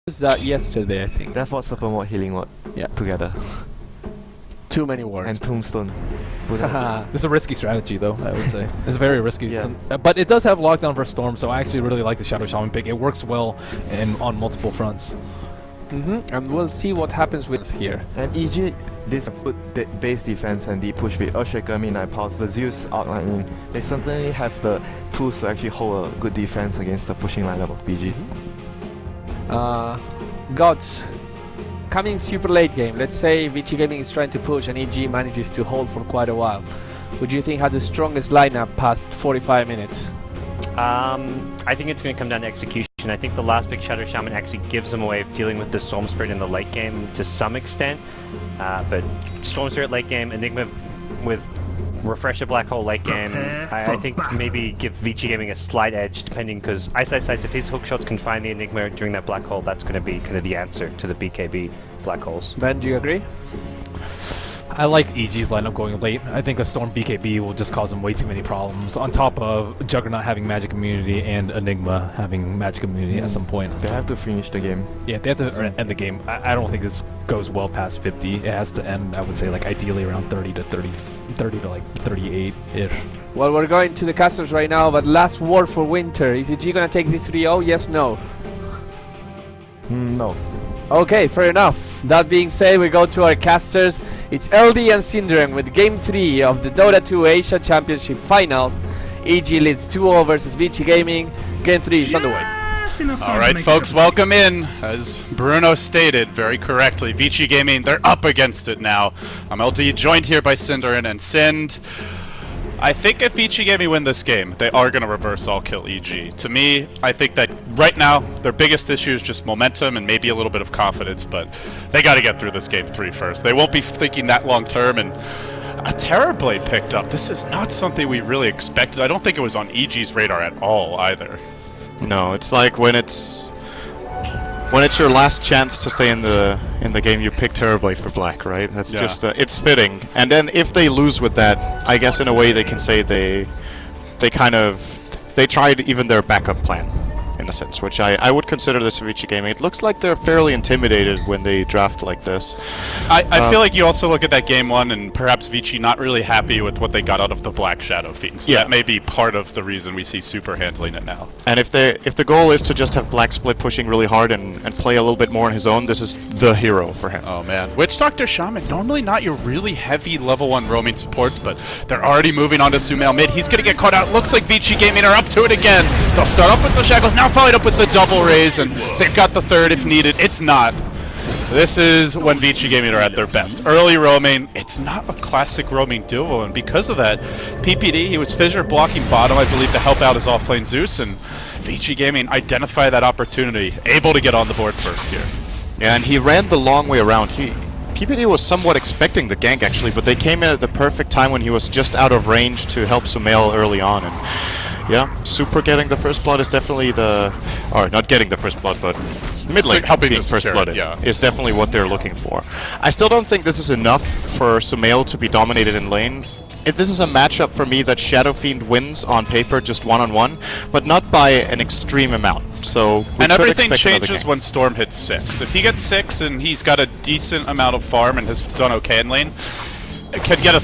that yesterday, I think. That was Super Mode Healing Ward. Yeah. Together. Too many words. And Tombstone. This is a risky strategy, though, I would say. It's very risky. Yeah. But it does have lockdown for Storm, so I actually really like the Shadow Shaman pick. It works well on multiple fronts. And we'll see what happens with this here. And EG, this base defense and the push with Earthshaker, Midnight Pulse, the Zeus outlining, they certainly have the tools to actually hold a good defense against the pushing lineup of BG. Gods, coming super late game. Let's say Vici Gaming is trying to push and EG manages to hold for quite a while. Who do you think has the strongest lineup past 45 minutes? I think it's going to come down to execution. I think the last big Shadow Shaman actually gives them a way of dealing with the Storm Spirit in the late game to some extent. But Storm Spirit late game, Enigma with Refresher Black Hole late game, I think maybe give Vici Gaming a slight edge depending, because Ice, if his hookshots can find the Enigma during that Black Hole, that's going to be kind of the answer to the BKB Black Holes. Ben, do you agree? I like EG's lineup going late. I think a Storm BKB will just cause them way too many problems, on top of Juggernaut having magic immunity and Enigma having magic immunity at some point. They have to finish the game. Yeah, they have to end the game. I don't think this goes well past 50. It has to end, I would say, like ideally around 30 to 38-ish. Well, we're going to the casters right now, but last word for Winter. Is EG gonna take the 3-0? Yes, no? No. Okay, fair enough. That being said, we go to our casters. It's LD and Syndrome with Game 3 of the Dota 2 Asia Championship Finals. EG leads 2-0 versus Vici Gaming. Game 3 is underway. Alright folks, welcome in. As Bruno stated very correctly, Vici Gaming, they're up against it now. I'm LD, joined here by Cinderin and Sind. I think if Vici Gaming win this game, they are going to reverse all kill EG. To me, I think that right now, their biggest issue is just momentum and maybe a little bit of confidence, but they got to get through this game 3 first. They won't be thinking that long term, and a Terrorblade picked up. This is not something we really expected. I don't think it was on EG's radar at all either. No, it's like when it's your last chance to stay in the game, you pick Terrorblade for black, right? That's just it's fitting. And then if they lose with that, I guess in a way they can say they tried even their backup plan, in a sense, which I would consider this Vici Gaming. It looks like they're fairly intimidated when they draft like this. I feel like you also look at that game 1 and perhaps Vici not really happy with what they got out of the Black Shadow Fiend. So that may be part of the reason we see Super handling it now. And if the goal is to just have Black Split pushing really hard and play a little bit more on his own, this is the hero for him. Oh man. Witch Doctor Shaman, normally not your really heavy level 1 roaming supports, but they're already moving on to Sumail mid. He's gonna get caught out. Looks like Vici Gaming are up to it again. They'll start off with the Shackles, now followed up with the double raise, and they've got the third if needed. It's not. This is when Vici Gaming are at their best. Early roaming, it's not a classic roaming duo, and because of that, PPD, he was fissure blocking bottom, I believe, to help out his offlane Zeus, and Vici Gaming identify that opportunity, able to get on the board first here. Yeah, and he ran the long way around. PPD was somewhat expecting the gank, actually, but they came in at the perfect time when he was just out of range to help Sumail early on, and yeah, Super getting the first blood is definitely or not getting the first blood, but mid lane helping being first blooded is definitely what they're looking for. I still don't think this is enough for Sumail to be dominated in lane. This is a matchup for me that Shadow Fiend wins on paper just one-on-one, but not by an extreme amount. So and everything changes when Storm hits 6. If he gets 6 and he's got a decent amount of farm and has done okay in lane, can get a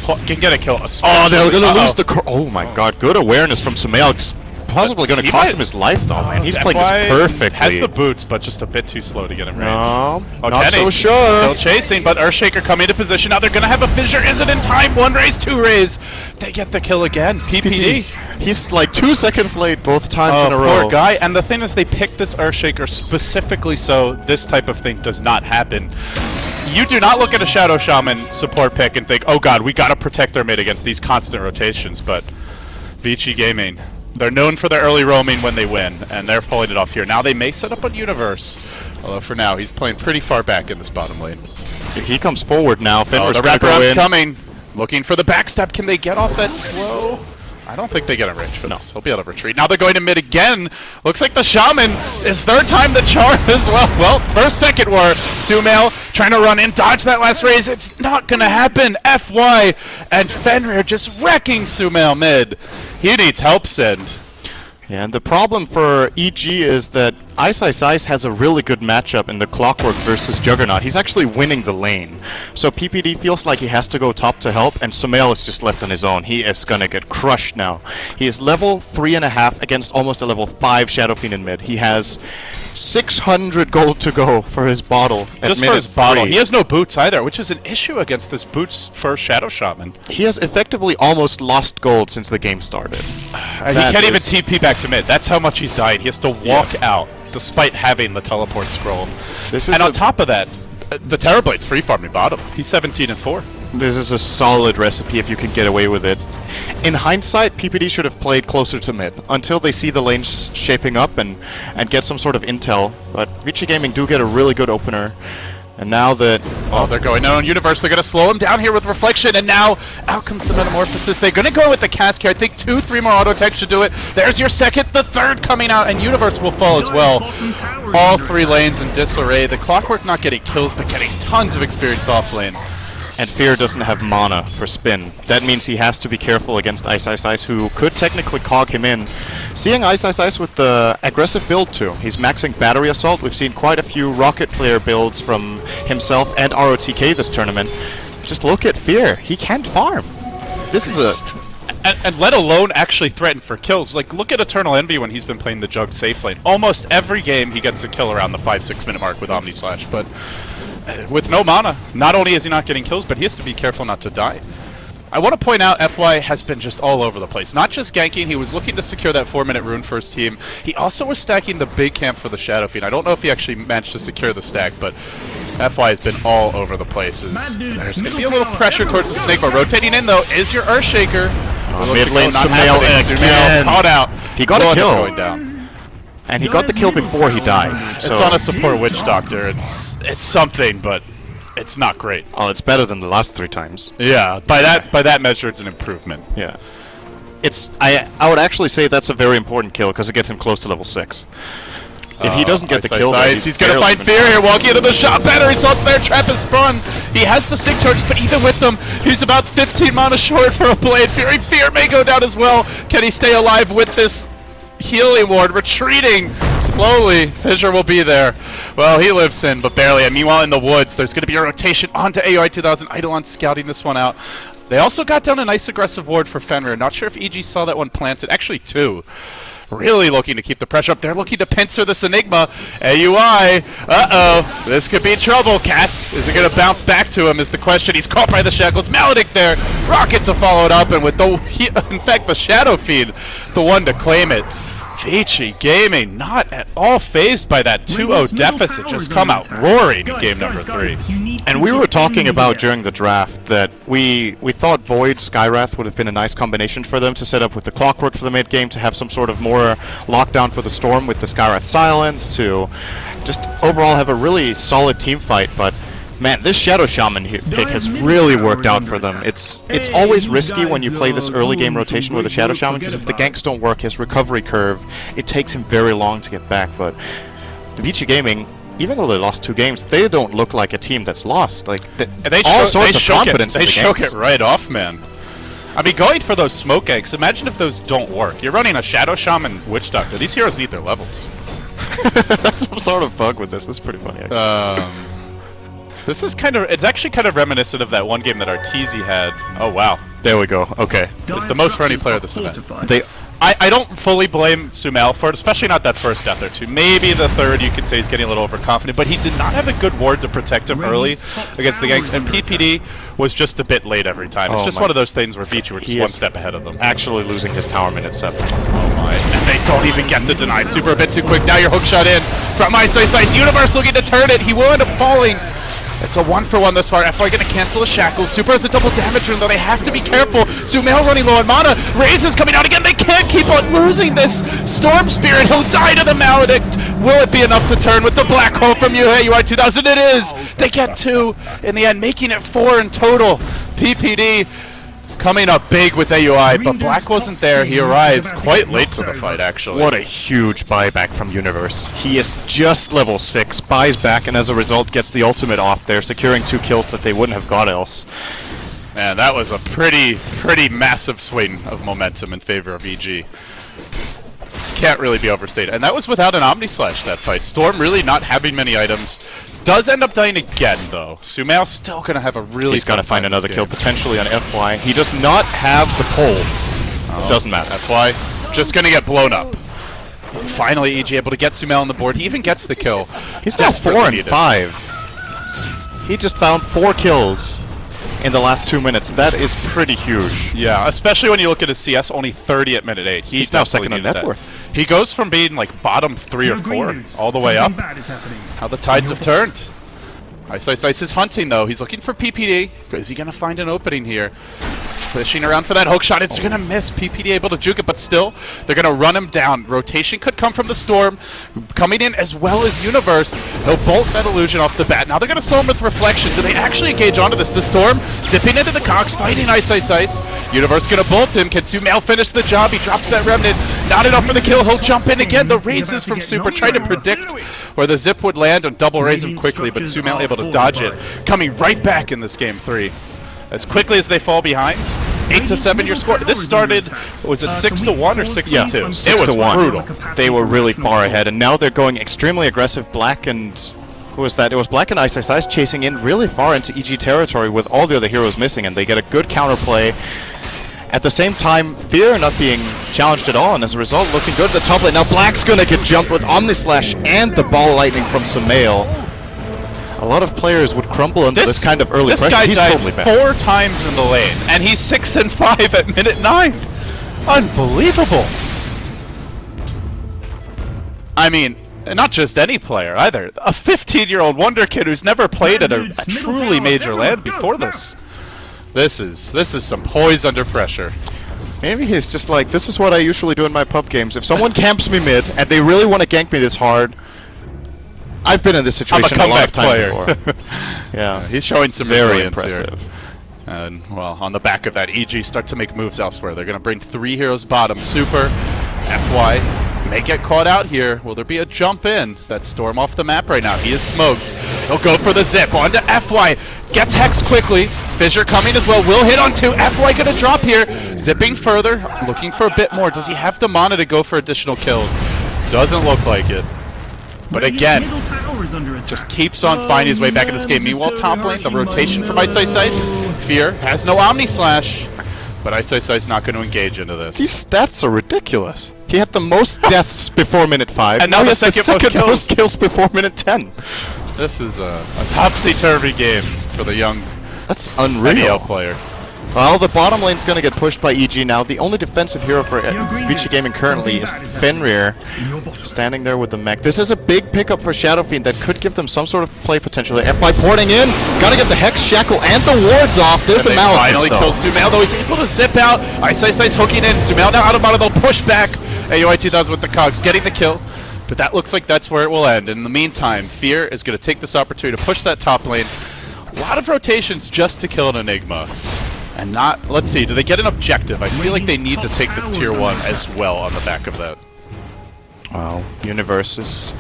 kill. Oh, they're gonna lose the. Oh my God! Good awareness from Sumail. It's possibly gonna cost him his life, though. Man, he's playing this perfectly. Has the boots, but just a bit too slow to get in range. No, not Kenny, so sure. Still chasing, but Earthshaker coming into position. Now they're gonna have a fissure. Is it in time? 1 raise, 2 raise. They get the kill again. PPD. He's like 2 seconds late both times in a row. Poor guy. And the thing is, they picked this Earthshaker specifically so this type of thing does not happen. You do not look at a Shadow Shaman support pick and think, oh god, we gotta protect their mid against these constant rotations, but Vici Gaming, they're known for their early roaming when they win, and they're pulling it off here. Now they may set up a Universe, although for now, he's playing pretty far back in this bottom lane. He comes forward now, Fenrir's the wraparound's coming, looking for the backstab. Can they get off that slow? I don't think they get in range for this. He'll be able to retreat. Now they're going to mid again. Looks like the Shaman is third time the charm as well. Well, first, second war. Sumail trying to run in, dodge that last raise. It's not going to happen. FY and Fenrir just wrecking Sumail mid. He needs help, Sind. Yeah, and the problem for EG is that Ice Ice Ice has a really good matchup in the Clockwork versus Juggernaut. He's actually winning the lane. So PPD feels like he has to go top to help, and Sumail is just left on his own. He is gonna get crushed now. He is level 3.5 against almost a level 5 Shadow Fiend in mid. He has 600 gold to go for his bottle. Just for his bottle. He has no boots either, which is an issue against this boots for Shadow Shaman. He has effectively almost lost gold since the game started. He can't even TP back to mid. That's how much he's died. He has to walk out, despite having the teleport scroll. And on top of that, the Terrablade's free farming bottom. He's 17-4. This is a solid recipe if you can get away with it. In hindsight, PPD should have played closer to mid until they see the lanes shaping up and get some sort of intel. But Vici Gaming do get a really good opener. And now that... Oh, they're going on Universe. They're going to slow him down here with Reflection. And now out comes the Metamorphosis. They're going to go with the Cask here. I think 2-3 more auto attacks should do it. There's your second, the third coming out. And Universe will fall as well. All 3 lanes in disarray. The Clockwork not getting kills, but getting tons of experience off lane. And Fear doesn't have mana for spin. That means he has to be careful against Ice Ice Ice, who could technically cog him in. Seeing Ice Ice Ice with the aggressive build too. He's maxing Battery Assault. We've seen quite a few Rocket Flare builds from himself and ROTK this tournament. Just look at Fear. He can't farm. This is a... And let alone actually threaten for kills. Like, look at Eternal Envy when he's been playing the Jug safe lane. Almost every game he gets a kill around the 5-6 minute mark with Omni Slash, but... with no mana, not only is he not getting kills, but he has to be careful not to die. I want to point out FY has been just all over the place. Not just ganking, he was looking to secure that 4-minute rune for his team. He also was stacking the big camp for the Shadow Fiend. I don't know if he actually managed to secure the stack, but FY has been all over the places. There's going to be a little pressure towards the snake, but rotating in though is your Earthshaker. Mid lane Sumail again. Caught out. He got a kill. Going down. And he got the kill before he died. So. It's on a support Witch Doctor. It's something, but it's not great. Oh, it's better than the last 3 times. Yeah, by that measure, it's an improvement. Yeah. I would actually say that's a very important kill because it gets him close to level 6. If he doesn't get the kill, he's gonna find Fear here. Walking into the shot. Battery Assault's there. Trap is sprung. He has the stick charges, but even with them, he's about 15 mana short for a Blade Fury. Fear may go down as well. Can he stay alive with this? Healing ward retreating slowly. Fissure will be there. Well, he lives in, but barely. And meanwhile, in the woods, there's going to be a rotation onto AOI 2000. Eidolon scouting this one out. They also got down a nice aggressive ward for Fenrir. Not sure if EG saw that one planted. Actually, 2. Really looking to keep the pressure up. They're looking to pincer this Enigma. AUI. Uh-oh. This could be trouble. Cask, is it going to bounce back to him is the question. He's caught by the Shackles. Maledict there. Rocket to follow it up. And with the, in fact, the Shadow Fiend, the one to claim it. Vici Gaming not at all phased by that 2-0 deficit, just come out roaring in game number 3. And we were talking about during the draft that we thought Void Skywrath would have been a nice combination for them to set up with the Clockwork for the mid game, to have some sort of more lockdown for the Storm with the Skywrath Silence, to just overall have a really solid team fight. But man, this Shadow Shaman pick has really worked out for them. It's always risky when you play this early game rotation with a Shadow Shaman, because if the ganks don't work, his recovery curve, it takes him very long to get back. But Vici Gaming, even though they lost 2 games, they don't look like a team that's lost. Like all sorts of confidence in the They choke it right off, man. I mean, going for those smoke ganks, imagine if those don't work. You're running a Shadow Shaman Witch Doctor. These heroes need their levels. That's some sort of bug with this. This is pretty funny, actually. This is it's actually kind of reminiscent of that one game that Arteezy had. Oh, wow. There we go. Okay. It's the most friendly player of this event. I don't fully blame Sumail for it, especially not that first death or 2. Maybe the third you could say he's getting a little overconfident, but he did not have a good ward to protect him early against the ganks, and PPD was just a bit late every time. It's just one of those things where Vici were just one step ahead of them. Actually losing his tower minute 7. Oh my. And they don't even get the deny. Super a bit too quick. Now your hook shot in from Ice Ice Ice. Universe looking to turn it. He will end up falling. It's a 1-for-1 thus far. FY going to cancel the Shackles. Super has a double damage rune, though they have to be careful. Sumail running low on mana. Raze is coming out again. They can't keep on losing this. Storm Spirit, he'll die to the Maledict. Will it be enough to turn with the Black Hole from UI 2000? It is. They get 2 in the end, making it 4 in total. PPD coming up big with AUI, but Black wasn't there. He arrives quite late to the fight, actually. What a huge buyback from Universe. He is just level 6, buys back, and as a result gets the ultimate off there, securing 2 kills that they wouldn't have got else. Man, that was a pretty massive swing of momentum in favor of EG. can't really be overstated. And that was without an Omni Slash, that fight. Storm really not having many items. Does end up dying again, though. Sumail still going to have a really He's got to find another kill, potentially on FY. He does not have the pole. It doesn't matter. FY just going to get blown up. Finally, EG able to get Sumail on the board. He even gets the kill. He's now 4 and 5. He just found 4 kills in the last 2 minutes. That is pretty huge. Yeah, especially when you look at his CS, only 30 at minute 8. He's now second on net worth. He goes from being like bottom 3 or 4 all the way up. How the tides have turned. Ice is hunting though. He's looking for PPD. Is he going to find an opening here? Fishing around for that hook shot. It's going to miss. PPD able to juke it, but still, they're going to run him down. Rotation could come from the Storm. Coming in as well as Universe. He'll bolt that illusion off the bat. Now they're going to sell him with Reflection. Do they actually engage onto this? The Storm zipping into the Cox, fighting Ice. Universe going to bolt him. Can Sumail finish the job? He drops that Remnant. Not enough for the kill. He'll jump in again. The raises from Super. Trying to predict where the zip would land and double raise him quickly, but Sumail able to dodge it. Coming right back in this game 3. As quickly as they fall behind, 8-7 your score. This started, was it 6-1 or 6-2? 6-1. Brutal. They were really far ahead, and now they're going extremely aggressive. Black and... who was that? It was Black and Ice chasing in really far into EG territory with all the other heroes missing, and they get a good counterplay. At the same time, Fear not being challenged at all, and as a result, looking good at the top lane. Now Black's gonna get jumped with Omni Slash and the Ball Lightning from Sumail. A lot of players would crumble under this kind of early pressure. This guy died 4 times in the lane, and he's 6 and 5 at minute 9. Unbelievable. I mean, not just any player either. A 15-year-old wonder kid who's never played at a truly major LAN before this. This is some poise under pressure. Maybe he's just like, this is what I usually do in my pub games. If someone camps me mid and they really want to gank me this hard, I've been in this situation a lot of times before. Yeah, he's showing some very resilience impressive. Here. And, well, on the back of that, EG start to make moves elsewhere. They're going to bring 3 heroes bottom. Super, FY, may get caught out here. Will there be a jump in? That Storm off the map right now. He is smoked. He'll go for the zip. On to FY. Gets Hex quickly. Fissure coming as well. Will hit on 2. FY going to drop here. Zipping further. Looking for a bit more. Does he have the mana to go for additional kills? Doesn't look like it. But again, just keeps on finding his way back in this game. Meanwhile, top lane, the rotation from Ice. Fear has no Omni Slash, but Ice not going to engage into this. These stats are ridiculous. He had the most deaths before minute 5, and now he has the second most kills before minute 10. This is a topsy-turvy game for the young That's unreal player. Well, the bottom lane's going to get pushed by EG now. The only defensive hero for Vici Gaming currently is Fenrir, standing there with the mech. This is a big pickup for Shadow Fiend that could give them some sort of play potential. FY porting in, gotta get the Hex, Shackle, and the wards off. There's a Malekith, finally kills Sumail, though he's able to zip out. Ice hooking in. Sumail now out of bottom, they'll push back. AUI 2000 with the cogs, getting the kill. But that looks like that's where it will end. In the meantime, Fear is going to take this opportunity to push that top lane. A lot of rotations just to kill an Enigma. And not, let's see, do they get an objective? I feel like they need to take this tier 1 as well on the back of that. Wow, Universe is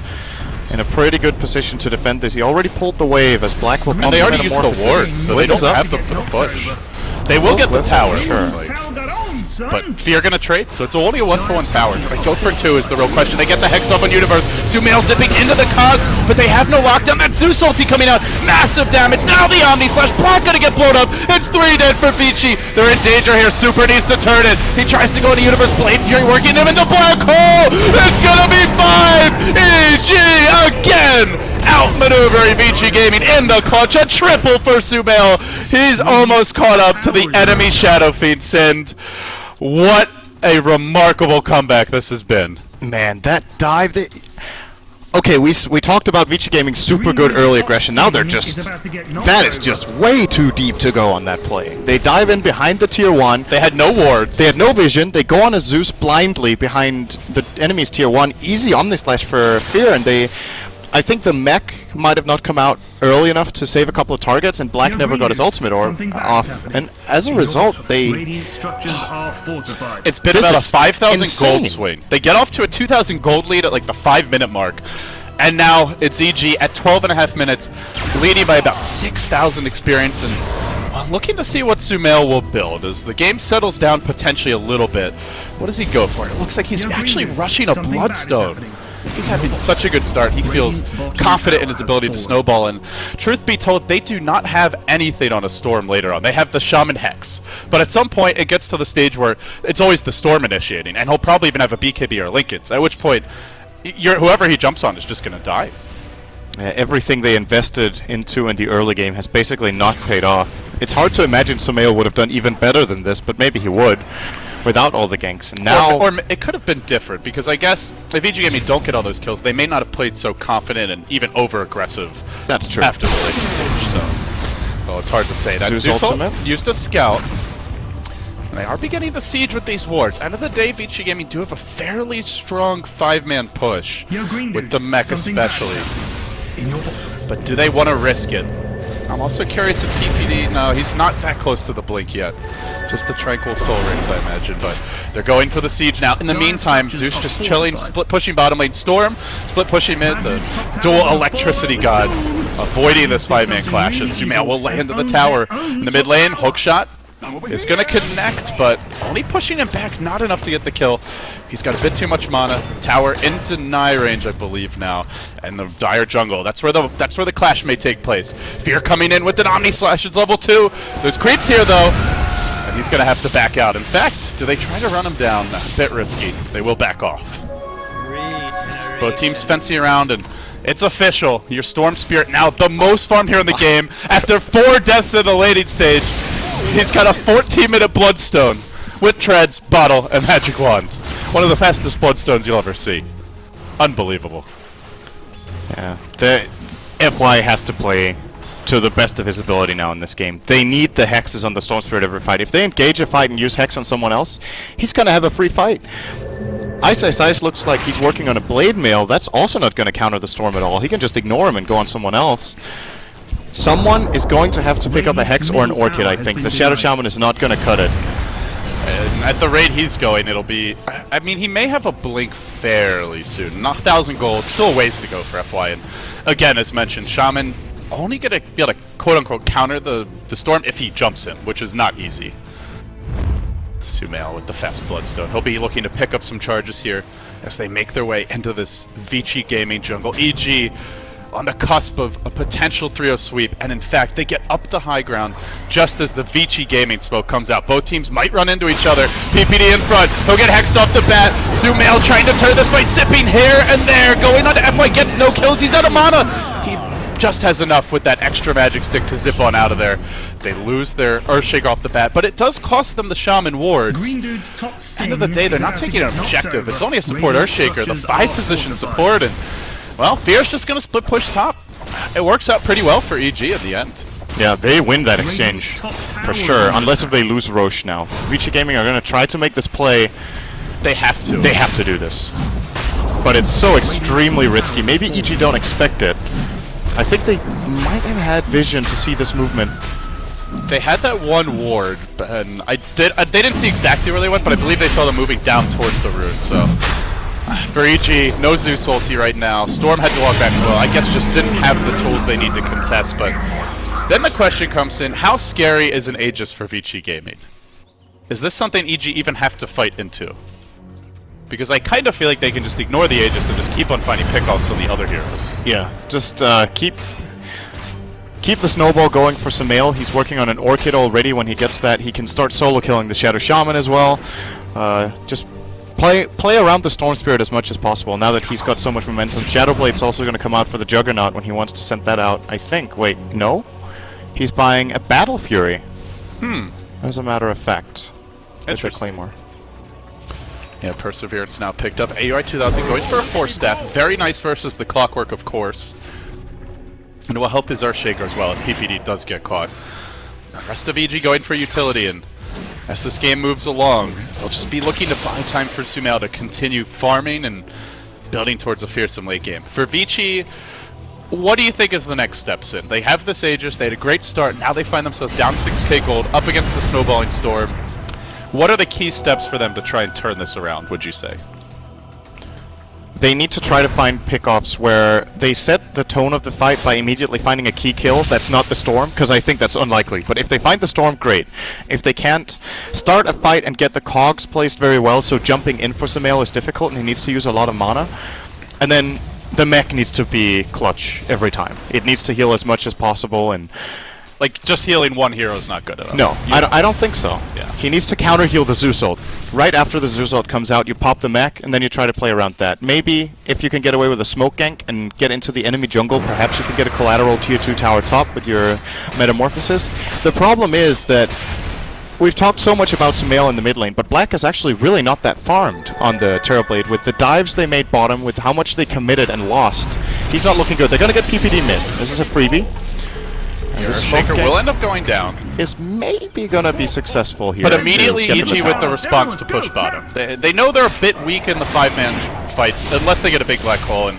in a pretty good position to defend this. He already pulled the wave as Black will and they already used the wards, so they don't have them for the push. They will get the tower, sure. But Fear gonna trade, so it's only a 1-for-1 tower. Do they go for 2 is the real question. They get the Hex off on Universe. Sumail zipping into the cogs, but they have no lockdown. That Zeus ulti coming out. Massive damage. Now the Omni Slash. Black gonna get blown up. It's 3 dead for Vici. They're in danger here. Super needs to turn it. He tries to go into Universe. Blade Fury working him into Black Hole. It's gonna be 5. EG again. Outmaneuvering Vici Gaming in the clutch. A triple for Sumail. He's almost caught up to the enemy Shadow Fiend Sind. What a remarkable comeback this has been. Man, that dive... Okay, we talked about Vici Gaming super good early aggression. Now they're just... That is just way too deep to go on that play. They dive in behind the tier 1. They had no wards. They had no vision. They go on a Zeus blindly behind the enemy's tier 1. Easy Omni Slash for Fear, and they... I think the mech might have not come out early enough to save a couple of targets, and Black never got his ultimate orb off. And as a result, they... It's been about a 5,000 gold swing. They get off to a 2,000 gold lead at like the 5-minute mark. And now it's EG at 12.5 minutes, leading by about 6,000 experience. And looking to see what Sumail will build as the game settles down potentially a little bit. What does he go for? It looks like he's actually rushing a Bloodstone. He's having such a good start. He feels confident in his ability to snowball, and truth be told, they do not have anything on a Storm later on. They have the Shaman Hex, but at some point it gets to the stage where it's always the Storm initiating, and he'll probably even have a BKB or Linken's, at which point whoever he jumps on is just going to die. Everything they invested into in the early game has basically not paid off. It's hard to imagine Sumail would have done even better than this, but maybe he would without all the ganks. And now, or it could have been different, because I guess if Vici Gaming don't get all those kills, they may not have played so confident and even over-aggressive. That's true. After the late stage, so well, it's hard to say. That Zeus ultimate? used a scout. And they are beginning the siege with these wards. End of the day, Vici Gaming do have a fairly strong 5-man push with the mech especially. But do they want to risk it? I'm also curious if PPD... No, he's not that close to the blink yet. Just the Tranquil Soul Ring, I imagine. But they're going for the siege now. In the meantime, Zeus just chilling, split pushing bottom lane. Storm, split pushing mid. The dual electricity gods avoiding this 5-man clash. As Sumail will lay into the tower. In the mid lane, hookshot. It's going to connect, but only pushing him back, not enough to get the kill. He's got a bit too much mana. Tower into deny range, I believe now, and the dire jungle. That's where the clash may take place. Fear coming in with an Omni Slash. It's level 2. There's creeps here though, and he's going to have to back out. In fact, do they try to run him down? A bit risky. They will back off. Both teams fencing around, and it's official. Your Storm Spirit now the most farmed here in the game after 4 deaths in the laning stage. He's got a 14-minute Bloodstone with Treads, Bottle, and Magic Wand. One of the fastest Bloodstones you'll ever see. Unbelievable. Yeah, the FY has to play to the best of his ability now in this game. They need the hexes on the Storm Spirit every fight. If they engage a fight and use hex on someone else, he's gonna have a free fight. Ice looks like he's working on a Blade Mail. That's also not gonna counter the Storm at all. He can just ignore him and go on someone else. Someone is going to have to pick up a Hex or an Orchid, I think. The Shadow Shaman is not going to cut it. And at the rate he's going, it'll be... I mean, he may have a blink fairly soon. Not 1,000 gold, still ways to go for FY. And again, as mentioned, Shaman only going to be able to quote-unquote counter the Storm if he jumps in, which is not easy. Sumail with the fast Bloodstone. He'll be looking to pick up some charges here as they make their way into this Vici Gaming jungle. EG on the cusp of a potential 3-0 sweep, and in fact, they get up the high ground just as the Vici Gaming smoke comes out. Both teams might run into each other. PPD in front. He'll get hexed off the bat. Sumail trying to turn this fight, zipping here and there. Going on to FY, gets no kills. He's out of mana. He just has enough with that extra magic stick to zip on out of there. They lose their Earthshake off the bat, but it does cost them the Shaman wards. End of the day, they're not taking an objective. It's only a support Earthshaker, the 5-position support, and well, Fear's just going to split push top. It works out pretty well for EG at the end. Yeah, they win that exchange, for sure, unless if they lose Roche now. Vici Gaming are going to try to make this play. They have to. They have to do this. But it's so extremely risky. Maybe EG don't expect it. I think they might have had vision to see this movement. They had that one ward, and they didn't see exactly where they went, but I believe they saw them moving down towards the rune, so... For EG, no Zeus ulti right now. Storm had to walk back to well. I guess just didn't have the tools they need to contest, but then the question comes in, how scary is an Aegis for Vici Gaming? Is this something EG even have to fight into? Because I kind of feel like they can just ignore the Aegis and just keep on finding pickoffs on the other heroes. Yeah, just keep the snowball going for Sumail. He's working on an Orchid already. When he gets that, he can start solo killing the Shadow Shaman as well. Just play around the Storm Spirit as much as possible now that he's got so much momentum. Shadowblade's also going to come out for the Juggernaut when he wants to send that out, I think. Wait, no? He's buying a Battle Fury. As a matter of fact. With the Claymore. Yeah, Perseverance now picked up. AUI 2000 going for a 4-staff. Very nice versus the Clockwork, of course. And it will help his Earthshaker as well if PPD does get caught. The rest of EG going for utility, and as this game moves along, they'll just be looking to buy time for Sumail to continue farming and building towards a fearsome late game. For Vici, what do you think is the next steps in? They have this Aegis, they had a great start, now they find themselves down 6k gold, up against the Snowballing Storm. What are the key steps for them to try and turn this around, would you say? they need to try to find pickoffs where they set the tone of the fight by immediately finding a key kill that's not the Storm, because I think that's unlikely. But if they find the Storm, great. If they can't, start a fight and get the cogs placed very well, so jumping in for Sumail is difficult and he needs to use a lot of mana. And then the mech needs to be clutch every time. It needs to heal as much as possible, and Like, just healing one hero is not good enough. no, I don't think so. Yeah. He needs to counter heal the Zeus ult. Right after the Zeus ult comes out, you pop the mech, and then you try to play around that. Maybe if you can get away with a smoke gank and get into the enemy jungle, perhaps you can get a collateral tier 2 tower top with your Metamorphosis. The problem is that we've talked so much about Sumail in the mid lane, but Black is actually really not that farmed on the Terrorblade. With the dives they made bottom, with how much they committed and lost, he's not looking good. They're gonna get PPD mid. This is a freebie. Your Shaker will end up going down. Is maybe gonna be successful here. But to immediately get them EG with the response to push bottom. They know they're a bit weak in the 5-man fights, unless they get a big black hole, and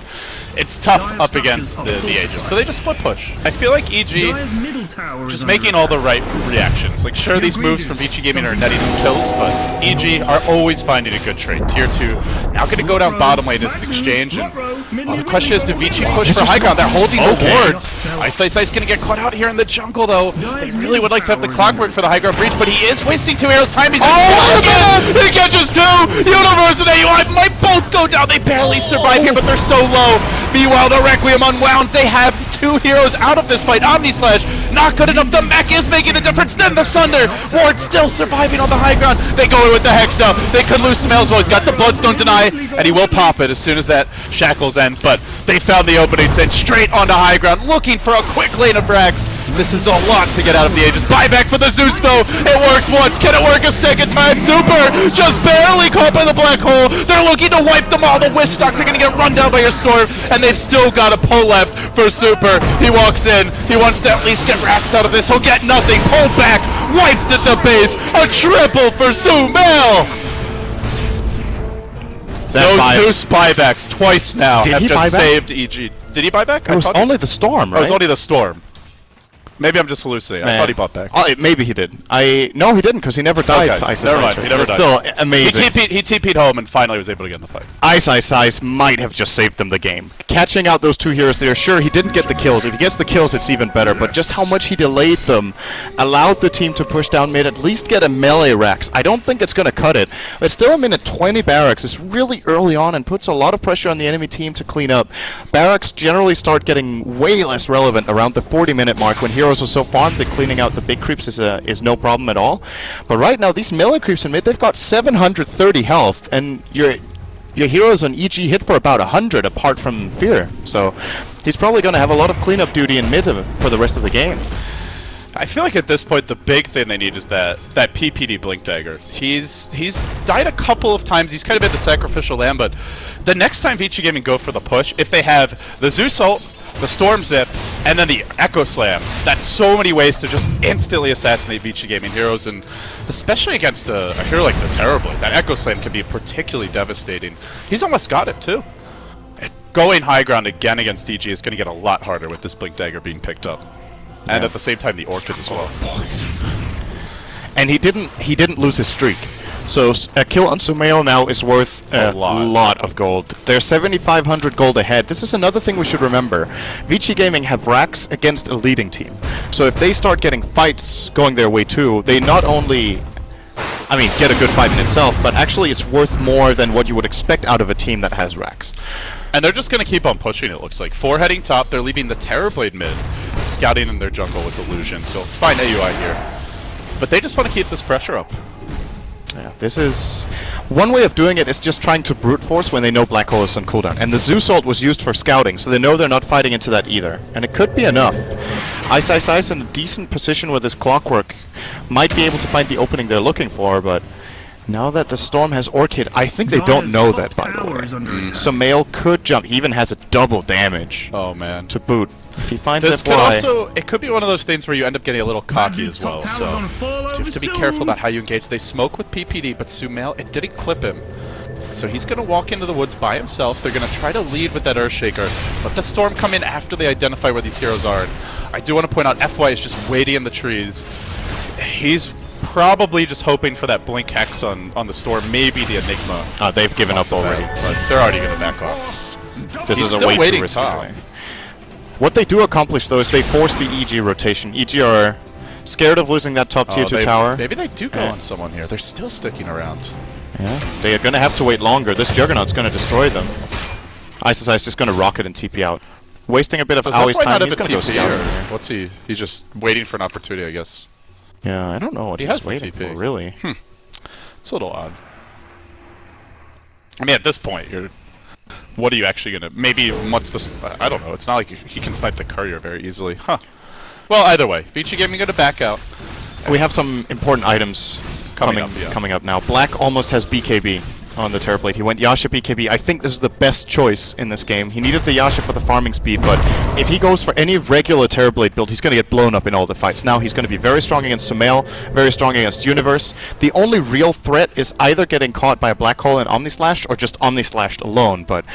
it's tough up against the Aegis. So they just split push. I feel like EG just making all the right reactions. Like, sure, these moves from Vici Gaming are netting them kills, but EG are always finding a good trade. Tier 2 now going to go down bottom lane as an exchange, and the question is, do Vici push for high ground? They're holding the wards. Ice going to get caught out here in the jungle, though. They really would like to have the clockwork for the high ground breach, but he is wasting 2 arrows. Time he's he catches 2! Universe and AUI might both go down. They barely survive here, but they're so low. Meanwhile, the Requiem unwound. They have 2 heroes out of this fight. Omni Slash, not good enough. The mech is making a difference. Then the Sunder. Ward still surviving on the high ground. They go in with the Hex now. They could lose Sumail as well. He's got the Bloodstone deny, and he will pop it as soon as that Shackles ends. But they found the opening, sent straight onto high ground, looking for a quick lane of Brax. This is a lot to get out of the Aegis. Buyback for the Zeus, though. It worked once. Can it work a second time? Super just barely caught by the black hole. They're looking to wipe them all. The Witch Doctor going to get run down by your Storm, and they've still got a pull left for Super. He walks in. He wants to at least get Rax out of this. He'll get nothing. Pulled back. Wiped at the base. A triple for Sumail. Those Zeus buybacks twice now have just saved EG. Did he buy back? It was only the Storm, right? It was only the Storm. Maybe I'm just hallucinating. I thought he bought back. Maybe he did. No, he didn't, because he never died to Ice. Never mind. He never died. Still amazing. He TP'd home and finally was able to get in the fight. Ice might have just saved them the game. Catching out those 2 heroes there, sure, he didn't get the kills. If he gets the kills, it's even better. But just how much he delayed them allowed the team to push down mid, at least get a melee Rax. I don't think it's going to cut it. But still a minute 20 Barracks is really early on and puts a lot of pressure on the enemy team to clean up. Barracks generally start getting way less relevant around the 40-minute mark when heroes are so farmed that cleaning out the big creeps is no problem at all. But right now, these melee creeps in mid, they've got 730 health, and your heroes on EG hit for about 100 apart from Fear. So he's probably going to have a lot of cleanup duty in mid for the rest of the game. I feel like at this point the big thing they need is that PPD Blink Dagger. He's died a couple of times. He's kind of been the sacrificial lamb, but the next time Vici Gaming go for the push, if they have the Zeus ult, the Storm Zip, and then the Echo Slam, that's so many ways to just instantly assassinate Vici Gaming heroes, and especially against a hero like the Terrorblade. That Echo Slam can be particularly devastating. He's almost got it too. Going high ground again against DG is going to get a lot harder with this Blink Dagger being picked up. And at the same time, the Orchid as well. And he didn't lose his streak. So a kill on Sumail now is worth a lot of gold. They're 7,500 gold ahead. This is another thing we should remember. Vici Gaming have Rax against a leading team. So if they start getting fights going their way too, they not only, get a good fight in itself, but actually it's worth more than what you would expect out of a team that has Rax. And they're just going to keep on pushing, it looks like. 4 heading top, they're leaving the Terrorblade mid, scouting in their jungle with Illusion, so fine AUI here. But they just want to keep this pressure up. Yeah, this is... One way of doing it is just trying to brute force when they know Black Hole is on cooldown. And the Zeus ult was used for scouting, so they know they're not fighting into that either. And it could be enough. Ice in a decent position with his Clockwork might be able to find the opening they're looking for, but... Now that the Storm has Orchid, I think they don't know that, by the way. Sumail could jump. He even has a double damage. Oh, man. To boot. He finds this FY. could also, it could be one of those things where you end up getting a little cocky as well, so you have to be careful about how you engage. They smoke with PPD, but Sumail, it didn't clip him. So he's going to walk into the woods by himself. They're going to try to lead with that Earthshaker. Let the Storm come in after they identify where these heroes are. And I do want to point out, FY is just waiting in the trees. He's probably just hoping for that Blink Hex on the Storm, maybe the Enigma. They've given up already. But they're already going to back off. This is a still way too waiting risky top. play. What they do accomplish, though, is they force the EG rotation. EG are scared of losing that top tier 2 tower. Maybe they do go on someone here. They're still sticking around. Yeah, they are going to have to wait longer. This Juggernaut's going to destroy them. Ice just going to rocket and TP out. Wasting a bit of Aui's time. He's going to go scout. What's he? He's just waiting for an opportunity, I guess. Yeah, I don't know what He he's has the waiting TP. for, really. It's a little odd. I mean, at this point, what are you actually gonna? Maybe once this, I don't know. It's not like he can snipe the courier very easily, huh? Well, either way, Vici Gaming gonna back out. We have some important items coming up now. Black almost has BKB on the Terrorblade. He went Yasha BKB. I think this is the best choice in this game. He needed the Yasha for the farming speed, but if he goes for any regular Terrorblade build, he's going to get blown up in all the fights. Now he's going to be very strong against Sumail, very strong against Universe. The only real threat is either getting caught by a Black Hole and Omnislash or just Omnislashed alone, but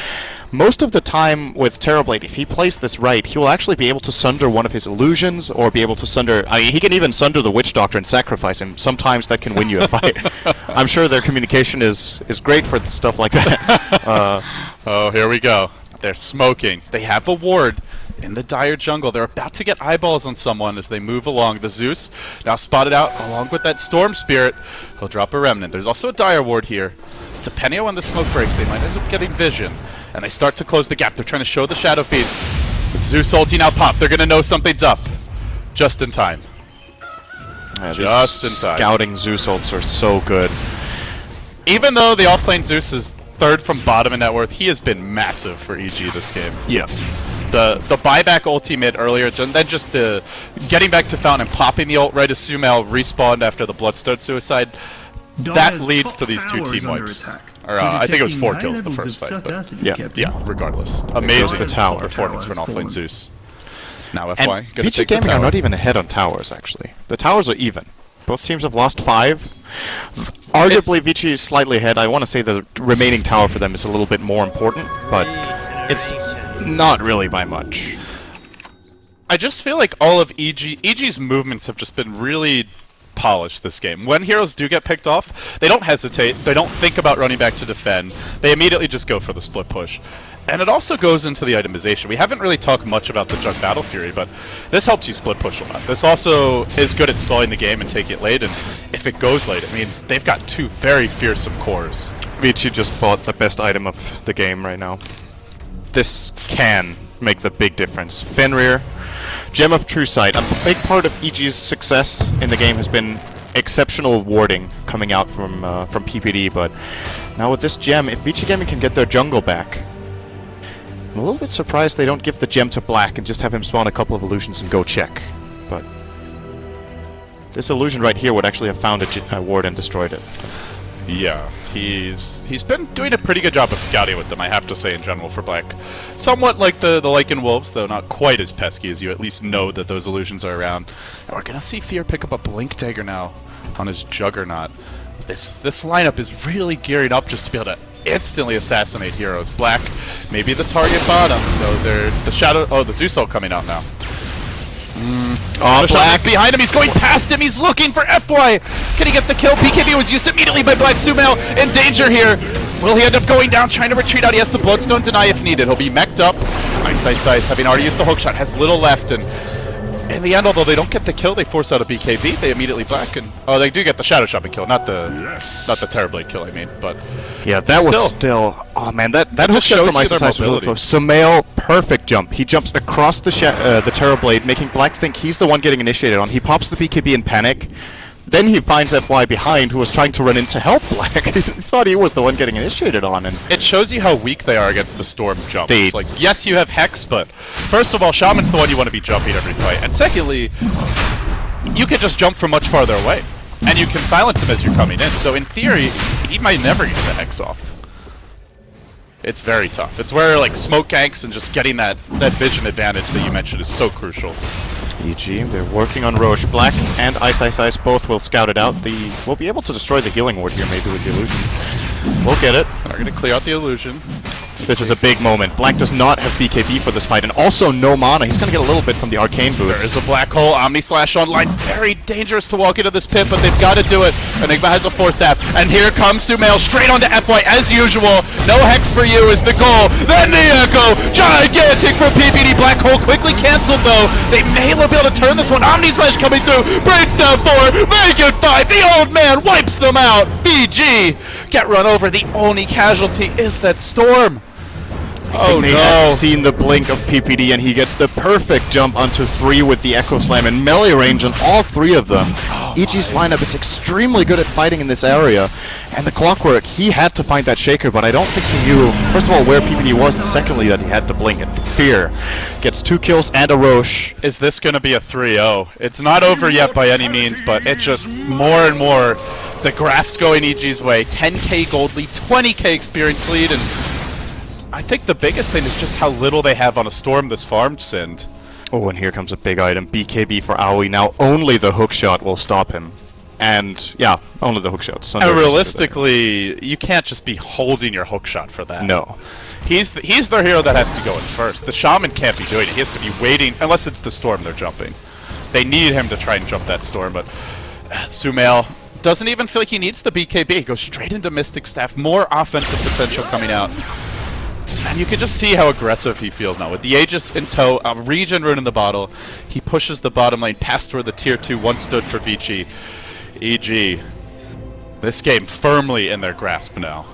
most of the time with Terrorblade, if he plays this right, he will actually be able to sunder one of his illusions, or be able to sunder... I mean, he can even sunder the Witch Doctor and sacrifice him. Sometimes that can win you a fight. I'm sure their communication is great for stuff like that. Oh, here we go. They're smoking. They have a ward in the dire jungle. They're about to get eyeballs on someone as they move along. The Zeus now spotted out along with that Storm Spirit. He'll drop a Remnant. There's also a dire ward here. Depending on when the smoke breaks, they might end up getting vision. And they start to close the gap. They're trying to show the Shadow Feed. With Zeus ulti now pop. They're going to know something's up. Just in time. Just in time. Scouting Zeus ults are so good. Even though the off-lane Zeus is third from bottom in net worth, he has been massive for EG this game. Yeah. The buyback ulti mid earlier, then just the getting back to Fountain and popping the ult right as Sumail respawned after the Bloodstone suicide, that leads to these two team wipes. Or, I think it was 4 kills the first fight, but yeah, regardless. Amazing the tower. performance for an off-lane Zeus. Now FY, and Vici Gaming are not even ahead on towers, actually. The towers are even. Both teams have lost 5. Arguably, Vici is slightly ahead. I want to say the remaining tower for them is a little bit more important, but it's not really by much. I just feel like all of EG's movements have just been really polished this game. When heroes do get picked off, they don't hesitate, they don't think about running back to defend, they immediately just go for the split push. And it also goes into the itemization. We haven't really talked much about the Jug Battle Fury, but this helps you split push a lot. This also is good at stalling the game and taking it late, and if it goes late, it means they've got 2 very fearsome cores. Vici just bought the best item of the game right now. This can make the big difference. Fenrir, Gem of True Sight. A big part of EG's success in the game has been exceptional warding coming out from PPD, but now with this gem, if Vici Gaming can get their jungle back, I'm a little bit surprised they don't give the gem to Black and just have him spawn a couple of illusions and go check. But this illusion right here would actually have found a ward and destroyed it. Yeah, he's been doing a pretty good job of scouting with them, I have to say, in general, for Black. Somewhat like the Lycan Wolves, though not quite as pesky as you at least know that those illusions are around. And we're gonna see Fear pick up a Blink Dagger now on his Juggernaut. This lineup is really gearing up just to be able to instantly assassinate heroes. Black, maybe the target bottom, though they're the Shadow... Oh, the Zeus ult coming out now. Oh, Black behind him, he's going past him, he's looking for FY! Can he get the kill? BKB was used immediately by Black. Sumail in danger here! Will he end up going down, trying to retreat out? He has the Bloodstone deny if needed. He'll be mech'd up. Ice, having already used the hookshot, has little left, and in the end, although they don't get the kill, they force out a BKB, they immediately Black, and... Oh, they do get the Shadow Shopping kill, not the Terrorblade kill, I mean, but... Yeah, that was still... Oh man, that hookshot from Ice was really close. Sumail, perfect jump. He jumps across the Terrorblade, making Black think he's the one getting initiated on. He pops the BKB in panic. Then he finds FY behind, who was trying to run in to help Black. He thought he was the one getting initiated on, and... It shows you how weak they are against the Storm jumps. Like, yes, you have Hex, but... First of all, Shaman's the one you want to be jumping every fight. And secondly, you can just jump from much farther away. And you can silence him as you're coming in. So in theory, he might never get the Hex off. It's very tough. It's where, like, smoke ganks and just getting that vision advantage that you mentioned is so crucial. EG, they're working on Roche. Black and Ice both will scout it out. We'll be able to destroy the healing ward here maybe with the illusion. We'll get it. They're going to clear out the illusion. This is a big moment. Black does not have BKB for this fight, and also no mana. He's going to get a little bit from the arcane boots. There is a black hole. Omni Slash online. Very dangerous to walk into this pit, but they've got to do it. Enigma has a force tap, and here comes Sumail straight onto FY as usual. No hex for you is the goal. Then the echo. Gigantic for PPD. Black hole quickly canceled though. They may be able to turn this one. Omni Slash coming through. Breaks down 4. Make it 5. The old man wipes them out. BG get run over. The only casualty is that Storm. Oh they no! had seen the blink of PPD, and he gets the perfect jump onto 3 with the Echo Slam and melee range on all 3 of them. EG's lineup is extremely good at fighting in this area, and the Clockwork, he had to find that Shaker, but I don't think he knew, first of all, where PPD was, and secondly, that he had the blink. And Fear gets 2 kills and a Roche. Is this going to be a 3-0? It's not over yet by any means, but it just more and more, the graph's going EG's way. 10k gold lead, 20k experience lead, and I think the biggest thing is just how little they have on a Storm this farm, Sind. Oh, and here comes a big item. BKB for Aoi. Now only the hookshot will stop him. And, yeah, only the hookshot. And realistically, you can't just be holding your hookshot for that. No. He's their hero that has to go in first. The Shaman can't be doing it. He has to be waiting, unless it's the Storm they're jumping. They need him to try and jump that Storm, but Sumail doesn't even feel like he needs the BKB. He goes straight into Mystic Staff. More offensive potential coming out. And you can just see how aggressive he feels now. With the Aegis in tow, a regen rune in the bottle, he pushes the bottom lane past where the tier 2 once stood for Vici. EG, this game firmly in their grasp now.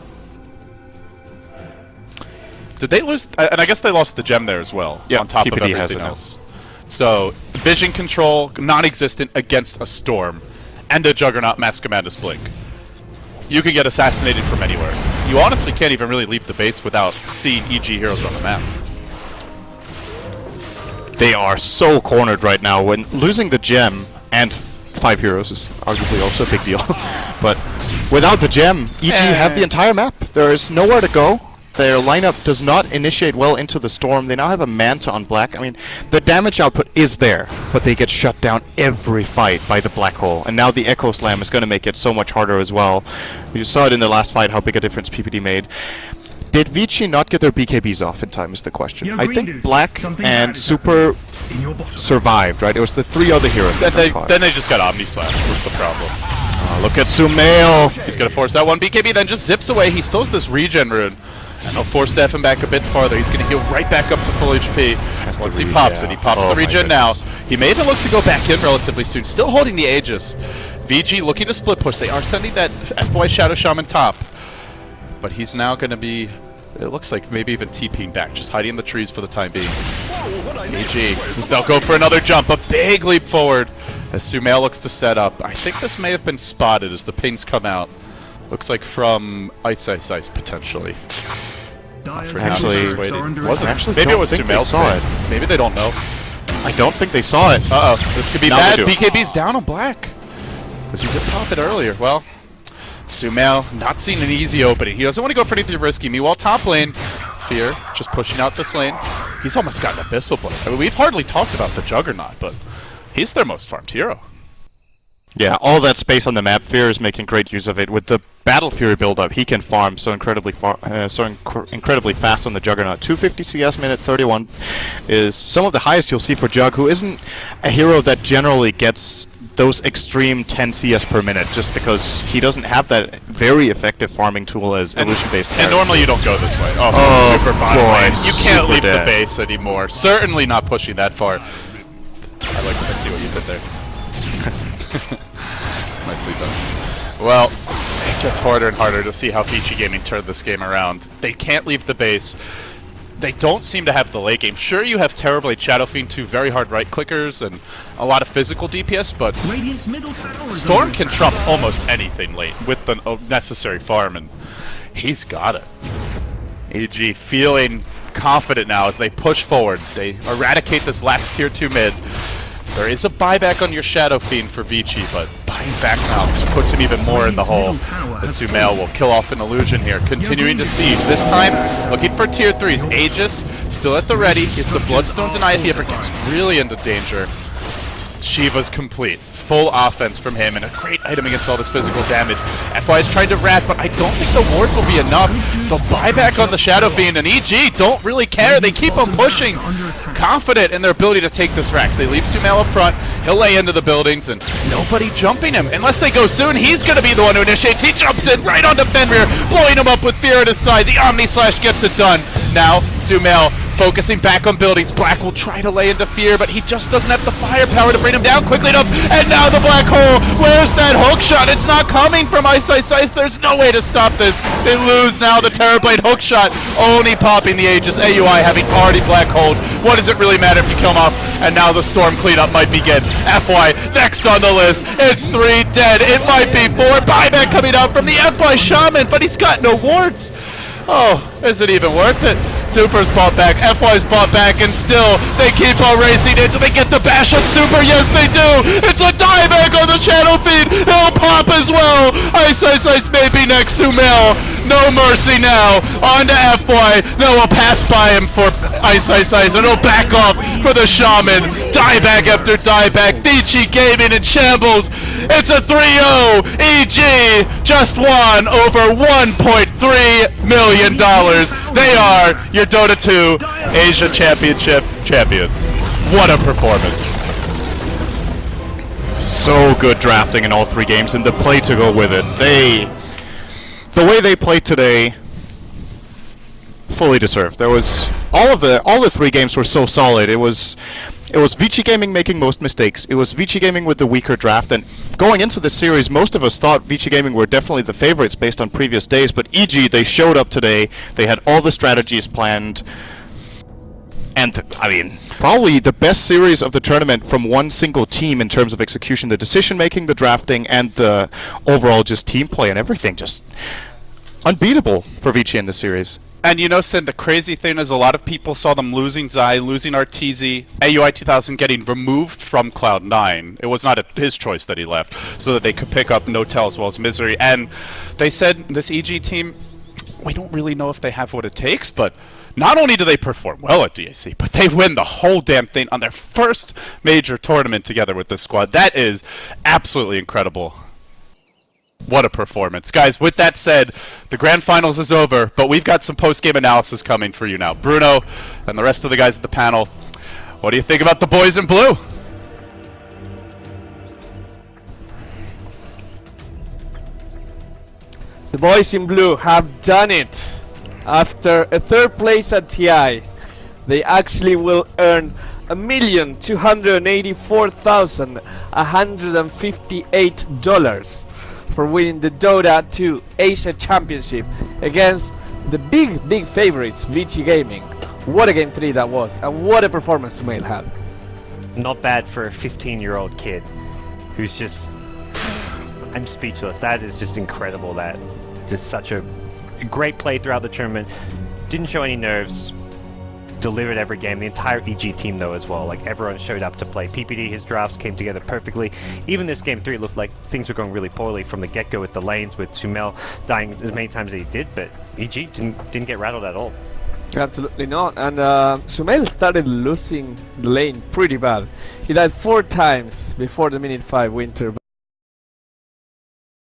Did they lose? And I guess they lost the gem there as well, yeah, on top of PPD everything else. So, vision control, non-existent against a Storm, and a Juggernaut Mask Commandus Blink. You can get assassinated from anywhere. You honestly can't even really leave the base without seeing EG heroes on the map. They are so cornered right now. When losing the gem and 5 heroes is arguably also a big deal. But without the gem, EG have the entire map. There is nowhere to go. Their lineup does not initiate well into the Storm. They now have a Manta on Black. I mean, the damage output is there, but they get shut down every fight by the Black Hole. And now the Echo Slam is going to make it so much harder as well. You saw it in the last fight, how big a difference PPD made. Did Vici not get their BKBs off in time is the question. I think Black and Super survived, right? It was the 3 other heroes that then they just got Omni Slash, was the problem. look at Sumail. He's going to force out 1 BKB, then just zips away. He still has this regen rune. And he'll force Steph him back a bit farther. He's going to heal right back up to full HP once he pops it. He pops the regen now. He may even look to go back in relatively soon. Still holding the Aegis. VG looking to split push. They are sending that FY Shadow Shaman top. But he's now going to be, it looks like maybe even TPing back. Just hiding in the trees for the time being. VG, they'll go for another jump. A big leap forward as Sumail looks to set up. I think this may have been spotted as the pings come out. Looks like from Ice potentially. Actually, maybe it was Sumail saw it. Maybe they don't know. I don't think they saw it. Uh-oh, this could be bad. BKB's down on Black. Because he did pop it earlier. Well, Sumail not seeing an easy opening. He doesn't want to go for anything risky. Meanwhile, top lane, Fear just pushing out this lane. He's almost got an Abyssal Blade. I mean, we've hardly talked about the Juggernaut, but he's their most farmed hero. Yeah, all that space on the map, Fear is making great use of it. With the Battle Fury build-up, he can farm so incredibly incredibly fast on the Juggernaut. 250 CS minute 31 is some of the highest you'll see for Jug, who isn't a hero that generally gets those extreme 10 CS per minute, just because he doesn't have that very effective farming tool as illusion-based. And normally you don't go this way. Oh, super bottom lane. You can't leave dead. the base anymore. Certainly not pushing that far. I see what you did there. Nicely done. Well, it gets harder and harder to see how Vici Gaming turned this game around. They can't leave the base. They don't seem to have the late game. Sure, you have Terrorblade, Shadow Fiend, 2 very hard right clickers, and a lot of physical DPS, but Storm can trump almost anything late with the necessary farm, and he's got it. EG feeling confident now as they push forward. They eradicate this last tier 2 mid. There is a buyback on your Shadow Fiend for Vici, but buying back now just puts him even more in the hole. The Sumail will kill off an illusion here, continuing to siege. This time, looking for tier 3s. Aegis still at the ready. Is the Bloodstone deny if he ever gets really into danger? Shiva's complete. full offense from him, and a great item against all this physical damage. FY is trying to rat, but I don't think the wards will be enough. The buyback on the Shadow Fiend, and EG don't really care. They keep on pushing, confident in their ability to take this rack. They leave Sumail up front. He'll lay into the buildings, and nobody jumping him. Unless they go soon, he's going to be the one who initiates. He jumps in right onto Fenrir, blowing him up with fear at his side. The Omni Slash gets it done. Now, Sumail focusing back on buildings. Black will try to lay into fear, but he just doesn't have the firepower to bring him down quickly enough. And now the black hole. Where's that hook shot? It's not coming from Ice. There's no way to stop this. They lose now. The Terrorblade hook shot only popping the Aegis. AUI having already black holed. What does it really matter if you kill him off? And now the storm cleanup might begin. FY next on the list. It's 3 dead. It might be 4. Buyback coming out from the FY Shaman, but he's got no wards. Oh, is it even worth it? Super's bought back, FY's bought back, and still they keep on racing until they get the bash on Super. Yes, they do. It's a dieback on the Shadow Fiend. He'll pop as well. Ice may be next. Sumail, no mercy now. On to FY. No, we'll pass by him for Ice, and he'll back off for the Shaman. Dieback after dieback. Vici Gaming in shambles. It's a 3-0. EG just won over $1.3 million. They are your Dota 2 Asia Championship champions. What a performance. So good drafting in all 3 games, and the play to go with it. The way they played today, fully deserved. There was all the 3 games were so solid. It was Vici Gaming making most mistakes. It was Vici Gaming with the weaker draft, and going into the series, most of us thought Vici Gaming were definitely the favorites based on previous days, but EG, they showed up today, they had all the strategies planned, and, I mean, probably the best series of the tournament from one single team in terms of execution, the decision-making, the drafting, and the overall just team play and everything, just unbeatable for Vici in this series. And you know, Sin, the crazy thing is a lot of people saw them losing Zai, losing Arteezy, AUI 2000 getting removed from Cloud9. It was not his choice that he left, so that they could pick up Notel as well as Misery. And they said, this EG team, we don't really know if they have what it takes, but not only do they perform well at DAC, but they win the whole damn thing on their first major tournament together with this squad. That is absolutely incredible. What a performance. Guys, with that said, the Grand Finals is over, but we've got some post-game analysis coming for you now. Bruno and the rest of the guys at the panel, what do you think about the boys in blue? The boys in blue have done it. After a 3rd place at TI, they actually will earn $1,284,158 for winning the Dota 2 Asia Championship against the big favorites, Vici Gaming. What a game 3 that was, and what a performance Sumail had. Not bad for a 15-year-old kid who's just... I'm speechless. That is just incredible. That just such a great play throughout the tournament. Didn't show any nerves. Delivered every game. The entire EG team, though, as well. Like, everyone showed up to play. PPD, his drafts came together perfectly. Even this game 3 looked like things were going really poorly from the get-go with the lanes, with Sumail dying as many times as he did, but EG didn't get rattled at all. Absolutely not. And Sumail started losing the lane pretty bad. He died 4 times before the minute 5 winter.